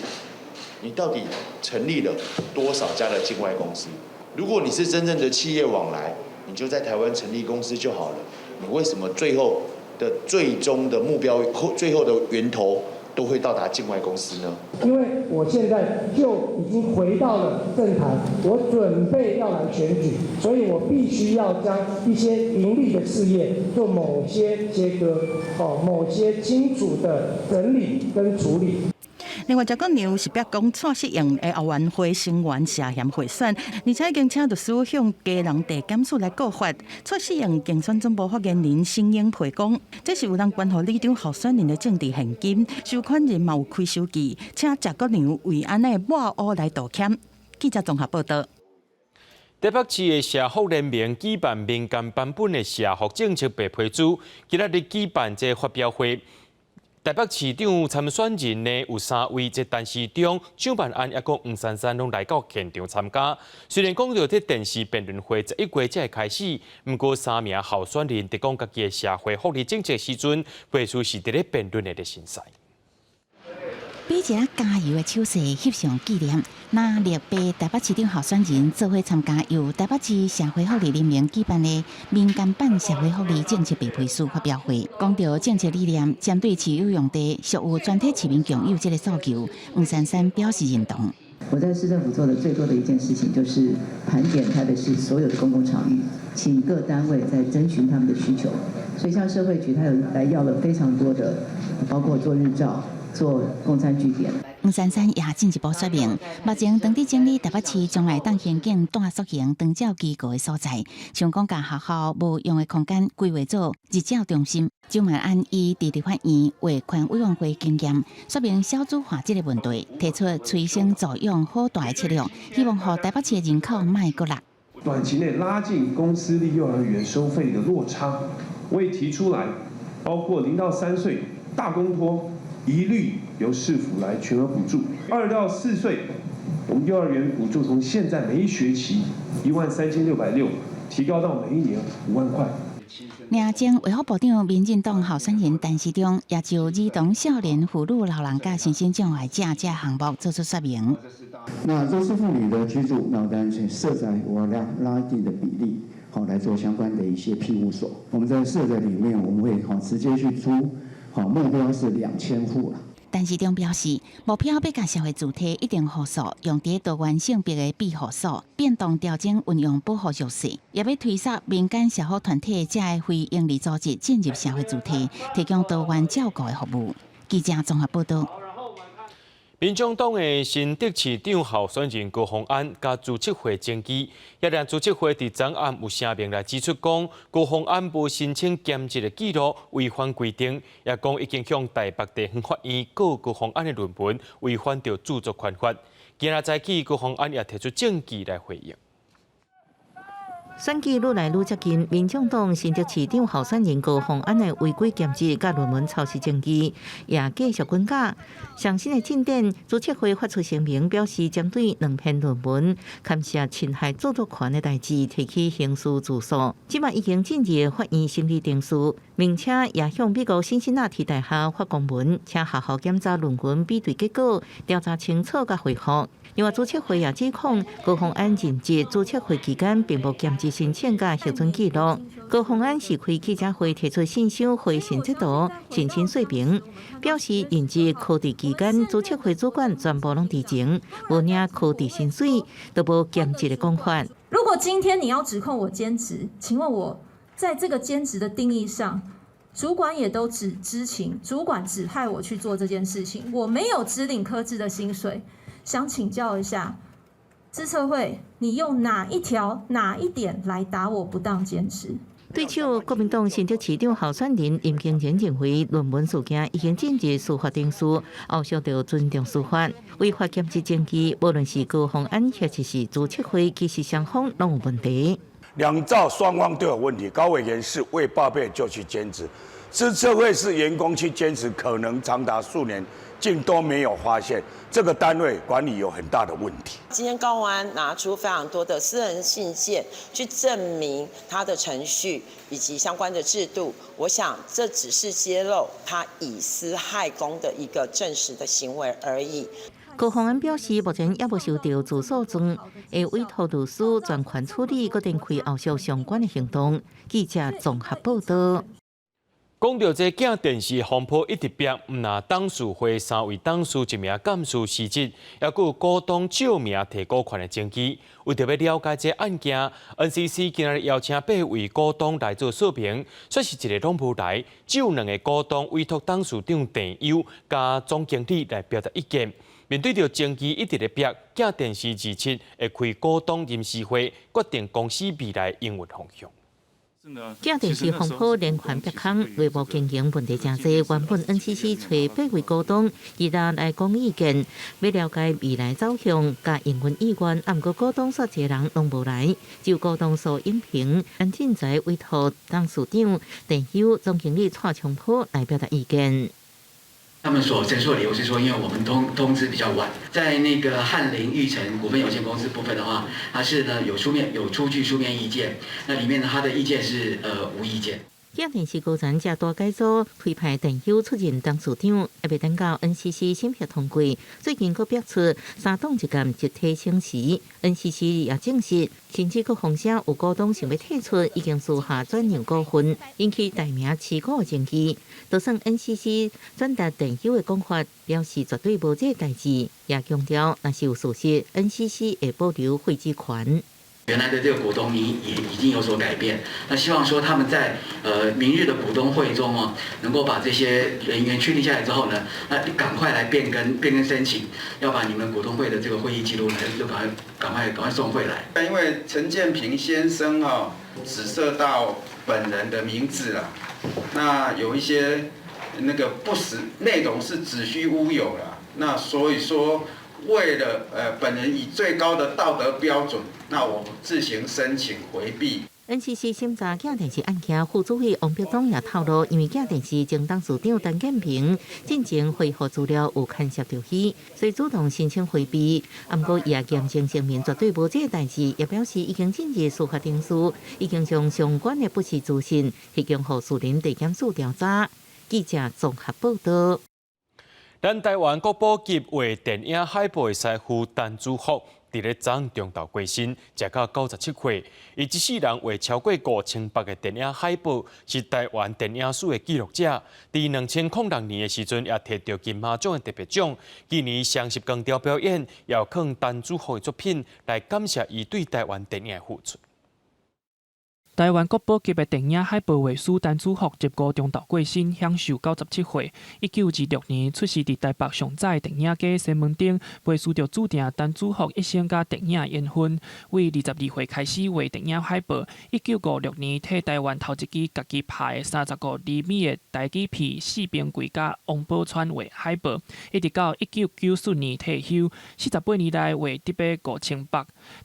你到底成立了多少家的境外公司？如果你是真正的企业往来，你就在台湾成立公司就好了。你为什么最后的最终的目标、最后的源头都会到达境外公司呢？因为我现在就已经回到了政坛，我准备要来选举，所以我必须要将一些盈利的事业做某些切割，某些清楚的整理跟处理。另外，谢国良是逼讲蔡适应的后援会成员涉嫌贿选，而且已经请律师向家人递检署来告发。蔡适应竞选总部发言人申英培讲，这是有人关乎里长候选人的政治现金，收款人嘛有开收据，请谢国良为安尼抹黑来道歉。记者综合报道。台北市的社福联盟举办民间版本的社福政策白皮书，今日举办这发表会。台北市长参选人呢有3位，这陈市长、蒋万安也讲黄珊珊拢来到现场参加。虽然讲到这电视辩论会11月才会开始，不过3名候选人伫讲家己的社会福利政策时阵，背书是伫咧辩论的咧心赛。比一个加油的手势翕相纪念，那列被台北市长候选人做伙参加由台北市社会福利联盟举办的民间版社会福利政策白皮书发表会，讲到政策理念针对持有用地属有全体市民共有这个诉求，黄珊珊表示认同。我在市政府做的最多的一件事情，就是盘点台北市所有的公共场域，请各单位在征询他们的需求。所以像社会局，他有来要了非常多的，包括做日照、做共餐据点。黄珊珊也进一步说明，目前当地整理台北市将来当环境大塑形、长照机构的所在，像讲甲学校无用的空间规划做日照中心。蒋万安以地理法院为权委员会经验，说明小资化这个问题，提出催生作用好大的策略，希望让台北市的人口卖过落。短期内拉近公私立幼儿园收费的落差，我也提出来，包括0到3岁大公托一律由市府来全额补助，2到4岁我们幼儿园补助从现在每一学期13660提高到每一年5万块。领前卫福部长、民进党候选人陈时中也就儿童、少年、妇女、老人家身心障碍者这项目做出说明。那弱势妇女的居住，当然是设在我拉一定的比例。来做相关的一些庇护所。我们在社的里面，我们会直接去租，目标是2000户了。陈市长表示，目标要甲社会主体一定互诉，用伫多元性别的庇护所，变动调整运用保护弱势，也要推动民间社福团体这的非营利组织进入社会主体，提供多元照顾的服务。记者综合报道。民众党的新竹市长候选人高虹安甲主席会争议，也让主席会伫昨暗有声明来指出，讲高虹安无申请兼职的记录违反规定，也讲已经向台北地方法院告高虹安的论文违反着著作权法。今仔早起，高虹安也提出证据来回应。选举愈来愈接近，民众党新竹市长候选人高虹安的违规兼职甲论文抄袭证据也继续滚假。上新的进展，主席会发出声明，表示针对2篇论文牵涉侵害著作权的代志，提起刑事自诉。即马已经进入法院审理定数，并且也向美国辛辛那提大学发公文，请学校检查论文比对结果，调查清楚甲回复。另外，主席会也指控高虹安认知主席会期间并无兼职申请甲核准记录。高虹安是开记者会提出信箱回信制度，申请说明，表示认知考试期间主席会主管全部拢知情，无领考试薪水，都无兼职的讲法。如果今天你要指控我兼职，请问我在这个兼职的定义上，主管也都只知情，主管指派我去做这件事情，我没有支领科制的薪水。想请教一下，资策会，你用哪一条、哪一点来打我不当兼职？对此，国民党新竹市长候选人林经仁认为，论文事件已经进入司法定数，后续要尊重司法。违法兼职证据，无论是高虹安或者是主席会，其实双方拢有问题。两造双方都有问题。高委员是为报备就去兼职，资策会是员工去兼职，可能长达数年，竟都没有发现这个单位管理有很大的问题。今天高虹安拿出非常多的私人信件去证明他的程序以及相关的制度，我想这只是揭露他以私害公的一个证实的行为而已。高虹安表示，目前也无收到自诉中，会委托律师全权处理，搁展开后续相关的行动。记者综合报道。讲到这镜电视风波一直逼，唔拿董事会3位董事1名干事辞职，也有股东少名提股权的证据。为着要了解这案件 ，NCC 今日邀请8位股东来做说明，说是一个拢无来，只有2个股东委托董事长陈优加总经理来表达意见。面对着证据一直的逼，镜电视27会开股东临时会，决定公司未来营运方向。镜电视风波连环逼空，内部经营问题真多。原本 NCC 找8位股东，伊拉来讲意见，要了解未来走向、甲营运意愿。不过股东煞一个人拢无来，只有股东苏永平、安进财委托董事长陈优、总经理蔡琼波来表达意见。他们所陈述的理由是说，因为我们通知比较晚，在那个翰林玉成股份有限公司部分的话，它是呢有出具书面意见，那里面呢他的意见是无意见。镜电视高层加大改组，推派陈优出任董事长，也未等到 NCC 审批通过。最近佫表出3党一干集体请辞 ，NCC 也证实，甚至佫风声有股东想要退出，已经私下转让股份，引起大名持股的证据。就算 NCC 转达陈优的讲法，表示绝对无这代志，也强调若是有事实 ，NCC 会保留会址权。原来的这个股东也已经有所改变，那希望说他们在明日的股东会中哦，能够把这些人员确定下来之后呢，那赶快来变更申请，要把你们股东会的这个会议记录呢，就赶快送回来。因为陈建平先生指涉到本人的名字了，那有一些那个不实内容是子虚乌有了，那所以说。为了本人以最高的道德标准，那我自行申请回避。NCC 审查镜电视案件副主委王必忠也透露，因为镜电视前董事长陈建平进前回复资料有牵涉到虚，所以主动申请回避。不过伊也严正声明绝对无这代志，也表示已经进入司法定数，已经将相关的不实资讯提供给士林地检署调查。记者综合报道。咱台湾国宝级画电影海报的师傅陈祖福，伫咧昨中昼过身，食到97岁。伊一世人画超过5000部的电影海报，是台湾电影史的记录者。伫2006年的时阵，也摕到金马奖的特别奖。今年双十光雕表演，邀请陈祖福的作品来感谢伊对台湾电影的付出。台湾国宝级的电影海报画师陈祖福15中昼过身，享受97岁。1926年出世伫台北上早电影街西门町，画师就注定陈祖福一生甲电影缘分。为22岁开始画电影海报，1956年替台湾头一支家己拍的35厘米的大机片《四边柜》甲王宝钏画海报，一直到1994年退休，48年来画得笔5000部。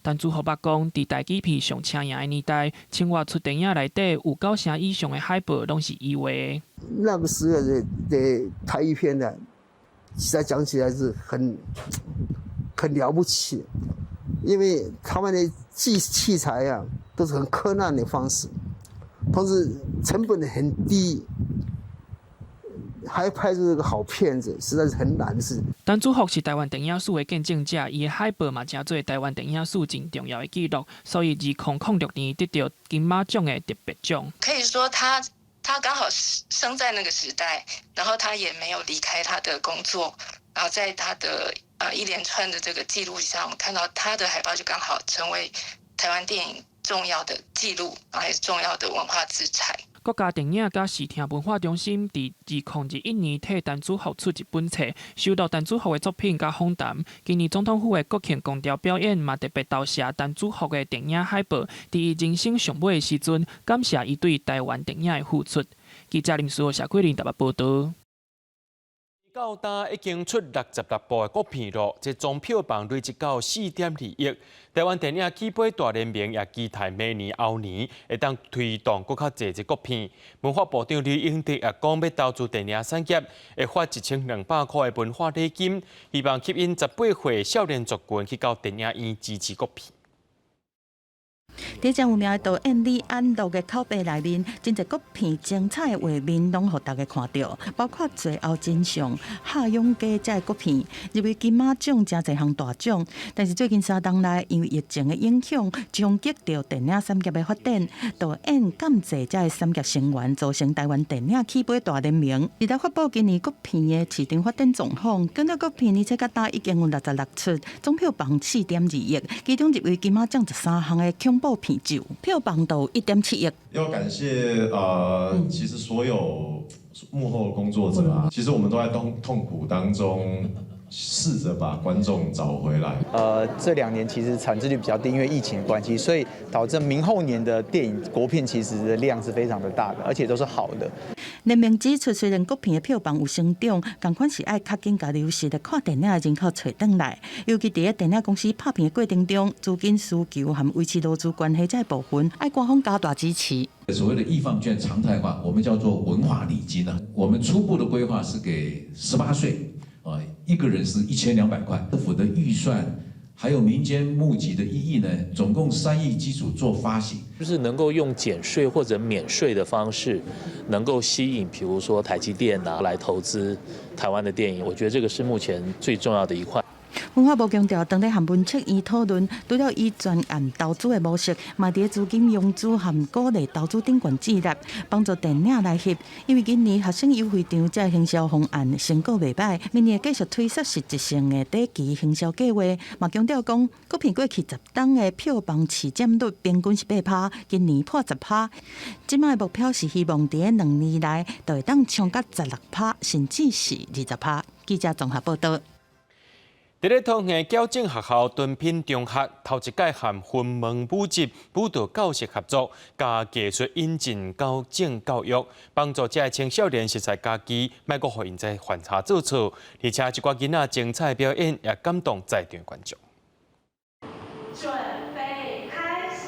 陈祖福捌讲，伫大机片上请赢的年代，青蛙出电影内底有9成以上的海报拢是伊画的。那个时候的台语片呢，实在讲起来是很了不起，因为他们的器材啊都是很困难的方式，同时成本很低。还拍出一个好片子，实在是很难的事。陈祖福是台湾电影史的见证者，伊的海报嘛真做台湾电影史真重要的记录，所以2006年得到金马奖的特别奖。可以说他刚好生在那个时代，然后他也没有离开他的工作，然后在他的一连串的这个记录上，看到他的海报就刚好成为台湾电影重要的记录，然后也是重要的文化资产。国家电影甲视听文化中心伫2021年替陈祖福出一本册，收到陈祖福的作品甲访谈。今年总统府的国庆光雕表演嘛特别投射陈祖福的电影海报，伫伊人生上尾的时阵，感谢伊对台湾电影的付出。记者林书谢桂林台北报道。到今已经出66部的国片了，这总票房累积到4.2亿。台湾电影起飞大联盟也期待明年后年会当推动更较侪国片。文化部长李永德也讲要投资电影产业，会发1200块的文化礼金，希望吸引18岁少年族群去到电影院支持国片。伫这有名的导演李安乐的口碑内面，真侪国片精彩的画面拢互大家看到，包括《最后真相》、《夏永家》这些国片，入围金马奖真侪项大奖。但是最近3年来，因为疫情的影响，冲击到电影产业的发展，导演感谢这些产业成员，组成台湾电影起飞大联盟。伫来发布今年国片的市场发展状况，今年国片呢，这个单已经有66出，总票房4.2亿，其中入围金马奖13项的恐怖片就票房到1.7亿。要感谢其实所有幕后的工作者啊，其实我们都在痛苦当中试着把观众找回来。这2年其实产值率比较低，因为疫情的关系，所以导致明后年的电影国片其实的量是非常的大的，而且都是好的。联盟指出，虽然国片的票房有成长，同款是爱较紧甲流失的看电影的人口找转来，尤其伫电影公司拍片的过程中，资金需求和维持劳资关系这部分，爱官方加大支持。所谓的易放券常态化，我们叫做文化礼金呢。我们初步的规划是给18岁，一个人是1200块，政府的预算。还有民间募集的1亿呢，总共3亿基础做发行，就是能够用减税或者免税的方式，能够吸引，比如说台积电来投资台湾的电影，我觉得这个是目前最重要的一块。文化部强调，当地和文策院讨论，除了以专案投资的模式，嘛伫资金融资和鼓励投资等权建立，帮助电影来翕。因为今年学生优惠奖这行销方案成果袂歹，明年会继续推出实质性的短期行销计划。嘛强调讲，国片过去10档的票房市占率平均是8%，今年破10%。今摆的目标是希望伫2年内就会当冲到16%，甚至是20%。记者综合报道。伫咧桃园矫正学校敦品中学头一届和云门舞集舞蹈教室合作，加技术引进矫正教育，帮助这些青少年熟悉家己，莫阁互因在犯差做错。而且一寡囡仔精彩表演也感动在场观众。准备开始。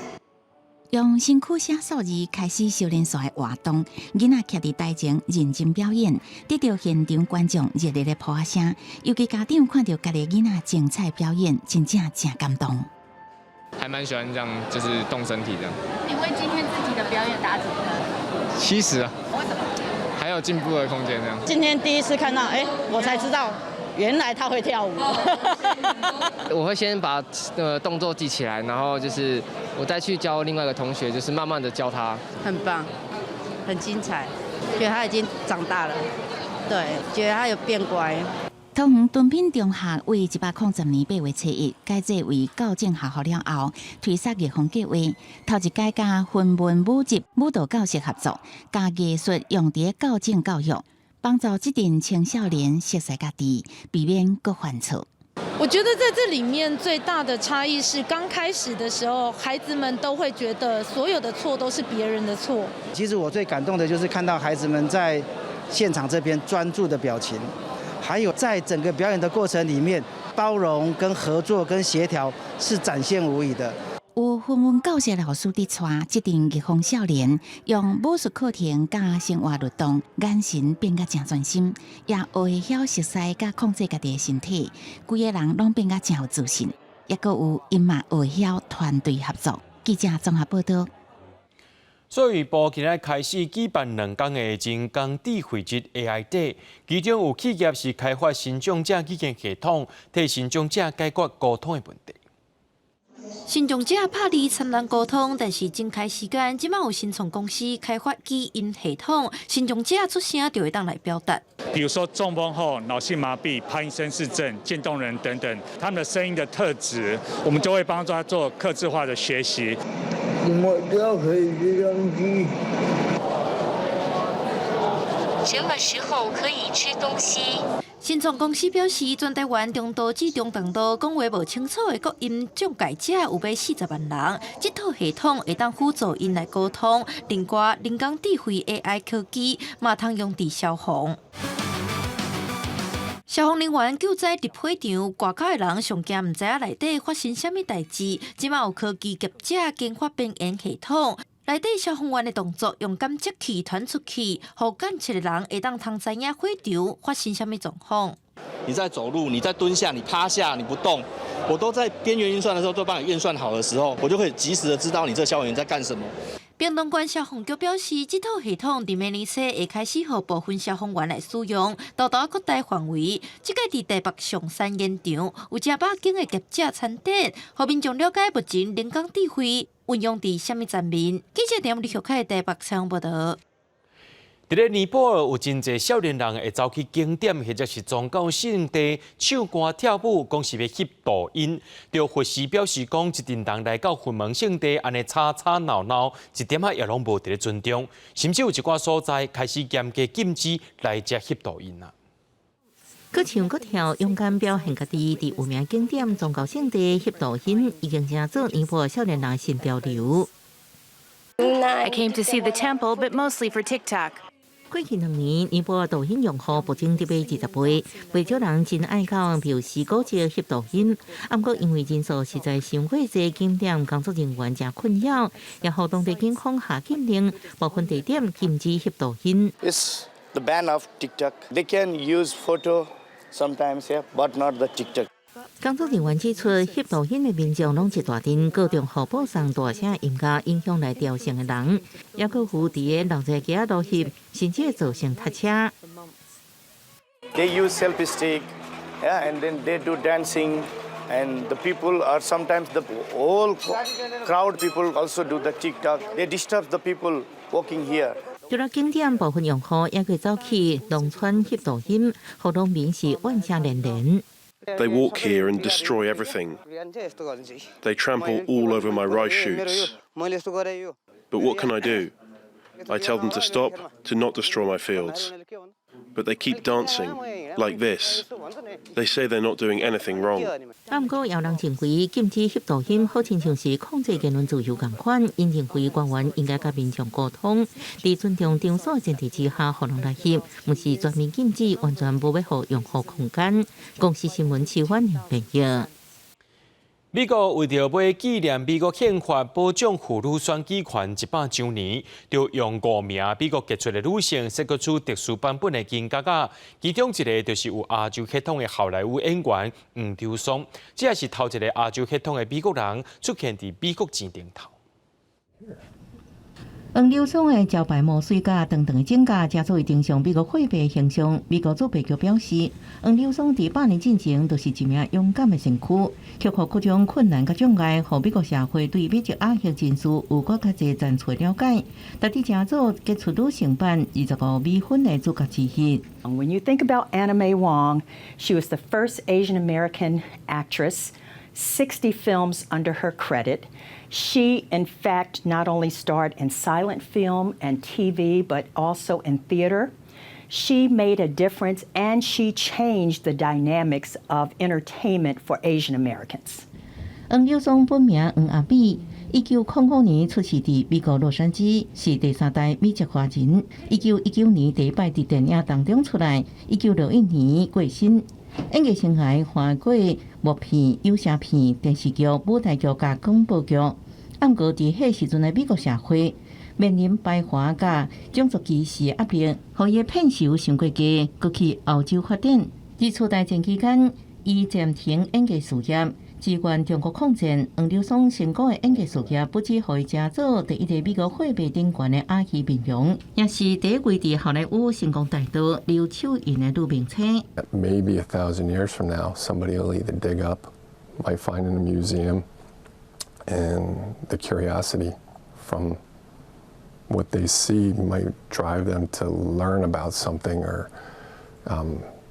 用身躯写数字开始少年赛的活动，囡仔徛伫台前认真表演，得到现场观众热烈的呼声。尤其家长看到家己囡仔精彩表演，真正真感动。还蛮喜欢这样，就是动身体这样。你为今天自己的表演打几分？ 70啊。为什么？还有进步的空间这样。今天第一次看到，我才知道原来他会跳舞。我会先把动作记起来，然后就是我再去教另外一个同学，就是慢慢的教他。很棒，很精彩，觉得他已经长大了，对，觉得他有变乖。桃园敦品中学为110年8月7日改制为校正学校了后，推出艺风计划，头一届甲云文武集舞蹈教室合作，加艺术用伫校正教育，帮助这群青少年熟悉家己，避免各犯错。我觉得在这里面最大的差异是，刚开始的时候，孩子们都会觉得所有的错都是别人的错。其实我最感动的就是看到孩子们在现场这边专注的表情。还有在整个表演的过程里面，包容、跟合作、跟协调是展现无遗的。有云文教室老师伫带这群艺风少年，用武术课程加生活律动，眼神变甲真专心，也学会晓熟悉甲控制家己的身体，规个人拢变甲真有自信。也阁有因嘛学会晓团队合作。记者综合报道。教育部今日开始举办2天的人工智慧节 AI Day， 其中有企业是开发新长者语言系统，替新长者解决沟通的问题。新长者拍字参难沟通，但是正开时间，即摆有新创公司开发基因系统，新长者出声就会当来表达。比如说中风后脑性麻痹、帕金森氏症、渐冻人等等，他们的声音的特质，我们就会帮助他做客制化的学习。我都可以吃东西。什么时候可以吃东西？新创公司表示，全台湾中度至中等度讲话无清楚的国音障碍者有约40万人，这套系统会当辅助因来沟通。另外，人工智慧 AI 科技嘛通用伫消防。消防人员救灾入火场，外口的人上惊唔知影内底发生啥物代志。即马有科技业者研发变言系统，内底消防员的动作用感测器传出去，互感测的人会当通知影火场发生啥物状况。你在走路，你在蹲下，你趴下，你不动，我都在边缘运算的时候都帮你运算好的时候，我就可以及时的知道你这消防员在干什么。屏东县消防局表示，这套系统伫明年初会开始予部分消防员来使用，到扩大范围。即个伫台北上山现场有100间的业者参展，互民众了解目前人工智慧运用伫什么层面。记者点李小凯台北采访报道。伫咧尼泊尔有真侪少年人会走去景点或者是宗教圣地唱歌跳舞，讲是要翕抖音。着佛寺表示讲，一群人来到佛门圣地，安尼吵吵闹闹，一点仔也拢无伫咧尊重，甚至有一寡所在开始严格禁止来遮翕抖音啦。搁唱搁跳，勇敢表现家己，伫有名景点宗教圣地翕抖音，已经成做尼泊尔少年人新潮流。I came to see the temple, but mostly for TikTok. 过去2年，尼泊尔抖音用户暴增120倍，不少人真爱到表示古迹翕抖音。不过因为人数实在伤过济，景点工作人员真困扰，也互当地警方下禁令，部分地点禁止翕抖音。It's the ban of TikTok. They can use photo sometimes, yeah, but not the TikTok. 工作人员指出，翕抖音的民众拢一大阵各种互播送大声音乐，影响来调性的人，也佮有伫个热街路翕，甚至造成塞车。They use selfie stick, yeah, and then they do dancing, and the people are sometimes the whole crowd people also do the TikTok. They disturb the people walking here. 除了景点部分用户，也会走去农村翕抖音，互农民是怨声连连。They walk here and destroy everything. They trample all over my rice shoots. But what can I do? I tell them to stop, to not destroy my fields. But they keep dancing, like this. They say they're not doing anything wrong. 不过，有人认为禁止翕抖音，好亲像是控制言论自由同款。因认为官员应该甲民众沟通，在尊重场所前提之下，互人来翕，不是全面禁止，完全无要互用户空间。公司新闻市反映朋友。美国为着要纪念美国宪法保障妇女选举权100周年，就用5名美国杰出的女性设计出特殊版本的金嘎嘎，其中一个就是有亚洲血统的好莱坞演员黄秋松，这也是头一个亚洲血统的美国人出现伫美国前顶头。黄柳松的招牌墨水甲长长的指甲，加作为登上美国货币形象。美国驻北局表示，黄柳松伫8年进前就是一名勇敢的身躯，克服各种困难甲障碍，互美国社会对美籍亚裔人士有更较侪正确了解。特地正做杰出女性版25美分的主角之一。When you think about Anna May Wong, she was the first Asian American actress. 60 films under her credit. She, in fact, not only starred in silent film and TV, but also in theater. She made a difference and she changed the dynamics of entertainment for Asian Americans. 黄柳松本名黄阿美，1905年出世伫美国洛杉矶，是第3代美籍华人。1919年第一摆伫电影当中出来，1961年过身。演艺生涯换过默片、有声片、电视剧、舞台剧甲广播剧。暗过伫迄时阵的美国社会，面临排华甲种族歧视的压力，互伊片酬上过低，佮去澳洲发展。伫初大战期间，伊暂停演艺事业。支援中国抗战，黄柳松成功的演艺事业不止互伊成做第一个美国货币顶悬的亚裔面容，也是第一位伫好莱坞成功带到留手印的女明星。Maybe 1,000 years from now, somebody will either dig up, might find in a museum, and the curiosity from what they see might drive them to learn about something or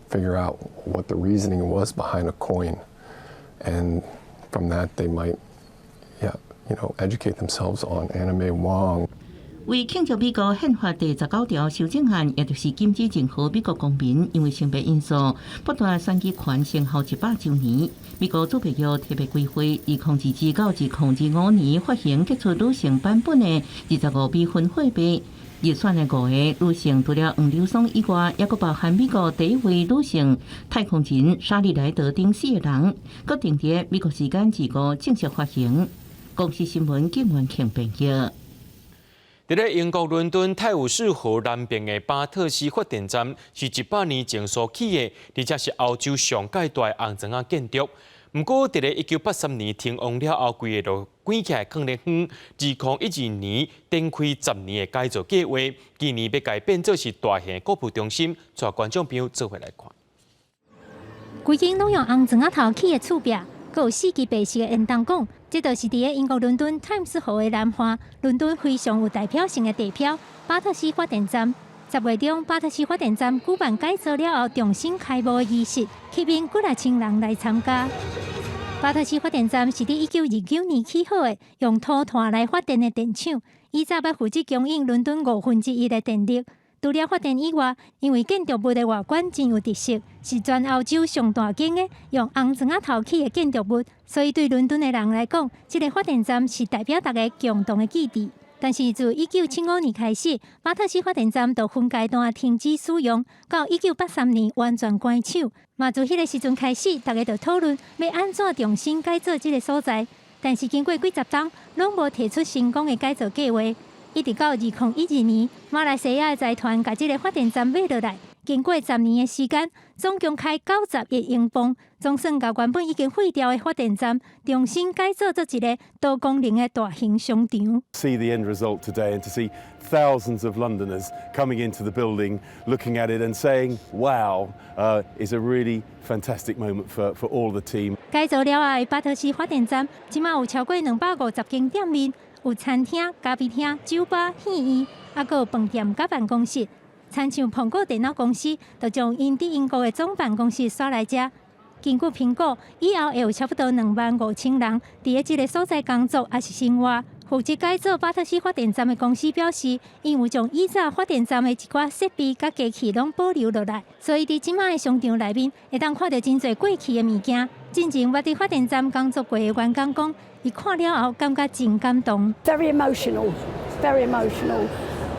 figure out what the reasoning was behind a coin. And from that, they might, educate themselves on Anna May Wong. 为庆祝美国宪法第19条修正案，也就是禁止任何美国公民因为性别因素不断选举权生效100周年，美国驻北约特别规划2024到2025年发行杰出女性版本的25美分货币。入选的5个女性，除了黄柳松以外，也佫包含美国第一位女性太空人莎莉莱德等4个人，佫定伫美国时间2月正式发行。公司新闻金文庆编辑。伫咧英国伦敦泰晤士河南边的巴特斯发电站是100年前所起的，而且是欧洲上界大的红砖建筑。不过，伫咧1983年停用了后，规个就关起来放咧远。2012年展开10年的改造计划，今年要改变做是大型购物中心，带观众朋友做回来看。规间拢用红砖头起的厝壁，佮有4支白色的烟筒管，这就是伫咧英国伦敦泰晤士河的南岸，伦敦非常有代表性的地标巴特斯发电站。10月中，巴特斯发电站举办改造了后重新开幕的仪式，吸引几来千人来参加。巴特斯发电站是伫1929年起好的，用土炭来发电的电厂，以早要负责供应伦敦1/5的电力。除了发电以外，因为建筑物的外观真有特色，是全欧洲上大间的用红砖头起的建筑物，所以对伦敦的人来讲，这个发电站是代表大家共同的记忆。但是自1975年开始，巴特斯发电站就分阶段停止使用，到1983年完全关厂。嘛，自迄个时阵开始，大家就讨论要安怎重新改造这个所在。但是经过几十冬，拢无提出成功的改造计划。一直到2012年，马来西亚的财团把这个发电站买落来。经过10年的时间，总共开90亿英镑，总算把原本已经废掉的发电站重新改造做一个多功能的大型商场。See the end result today and to see thousands of Londoners coming into the building, looking at it and saying, "Wow," is a really fantastic moment for all the team. 改造了后的巴特斯发电站，即马有超过250间店面，有餐厅、咖啡厅、酒吧、戏院，还佫有饭店甲办公室。参像苹果电脑公司，就将因伫英国的总办公室刷来遮。根据评估，以后会有差不多25000人伫咧即个所在工作也是生活。负责改造巴特斯发电站的公司表示，因为将以早发电站的一寡设备甲机器拢保留落来，所以伫即卖的商场内面会当看到真侪过去的物件。真正捌伫发电站工作过的员工讲，伊看了后感觉真感动。Very emotional, very emotional.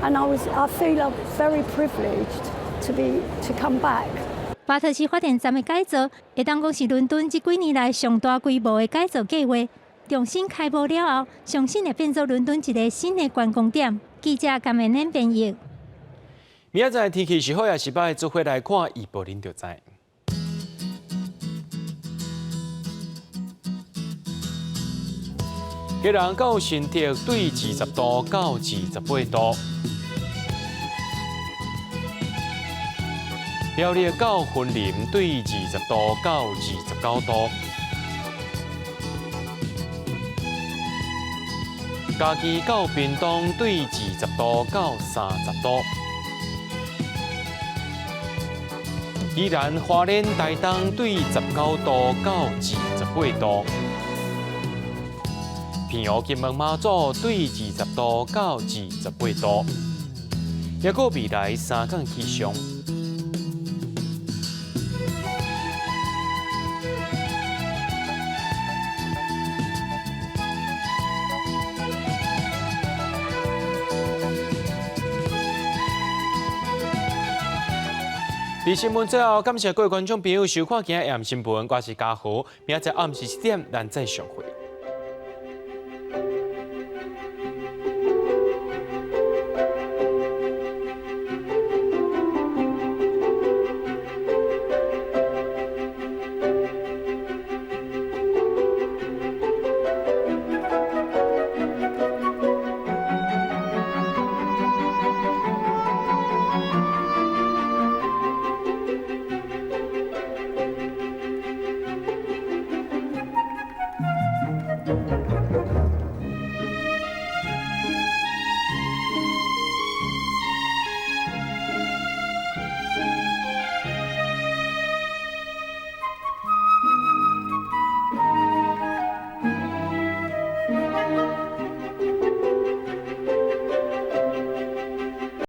And I feel very privileged to come back. 巴特斯发电站的改造，会当讲是伦敦这几年来上大规模的改造计划。重新开幕了后，相信会变作伦敦一个新的观光点。记者甘美恁编译。明仔载天气是好也是歹，做伙来看预报您就知。宜兰到新竹对20度到28度。苗栗到云林对20度到29度。嘉义到屏东对20度到30度。宜兰花莲台东对19度到28度。平湖金门马祖对20度到28度。也个未来3天气象。伫新闻最后，感谢各位观众朋友收看今日AM新闻，我是嘉豪，明仔载暗时7点咱再相会。